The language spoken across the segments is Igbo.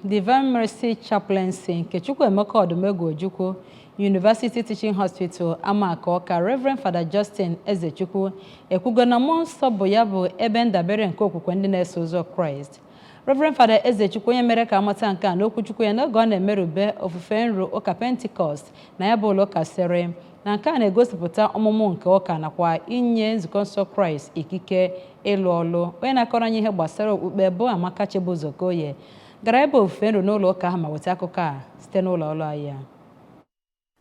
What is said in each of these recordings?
Divine Mercy Chaplaincy nke Ukochukwu University Teaching Hospital Makuo ka Reverend Father Justin Ezechukwu ekwugo na mmụọ nsọ bụ ya bụ ebe ndabere nke okwukwe ndị na-eso ụzọ Kraịst. Reverend Father Ezechukwu onye mere ka amata nke a n'okwuchukwu ya n'oge ọ na-emerube ofufe nru ụka Pentecost na ya bụ ụlọ ụka sere na nke a na-egosipụta ọmụmụ nke ụka nakwa inye nzukọ nsọ Kraịst ikike ịlụ ọlụ. Onye na-akọrọ anyị ihe gbasara okpukpe bụ Amaka Chibuzokoye gara ebe ofufe nru n'ụlọ ụka ahụ ma weta akụkọ a site n'ụlọ ọrụ anyị.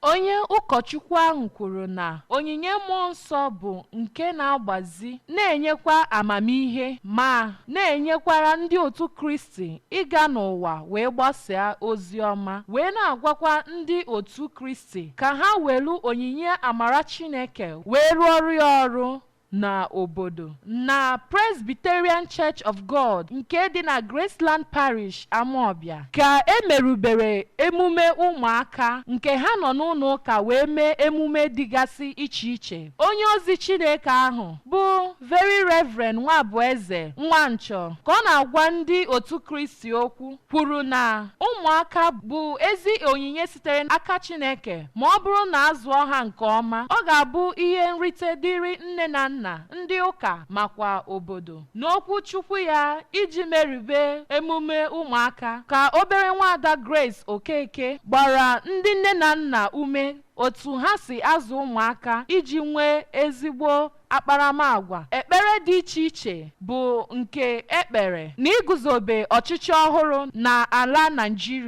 Onye ụkọchukwu ahụ kwuru na onyinye mmụọ nsọ bụ nke na-agbazi na-enyekwa amamihe ma na-enyekwara ndị otu Kraisti ịga n'ụwa wee gbasaa ozi ọma wee na-agwakwa ndị otu Kraisti ka ha welu onyinye amara Chineke wee rụọ ọrụ ya ọrụ na obodo na Presbyterian Church of God nke dị na Graceland Parish Amobia ka emerubere emume ụmụaka nke ha nọ n'ụlọ ụka wee mee emume dịgasị iche iche. Onye ozi Chineke ahụ bụ Very Reverend Nwabueze Nwanchọ ka ọ na-agwa ndị otu Kraisti okwu kwuru na ụmụaka bụ ezi onyinye sitere n'aka Chineke ma ọ bụrụ na azụọ ha nke ọma ọ ga-abụ ihe nrite dịrị nne na nna ndị ụka makwa obodo. N'okwu Chukwu ya iji merube emume ụmụaka ka obere nwada Grace Okeke gbara ndị nne na nna ume otu ha si azụ ụmụaka iji nwee ezigbo akparamagwa. Ekpere dị iche iche bụ nke ekpere na iguzobe ọchịchị ọhụrụ na ala Nigeria.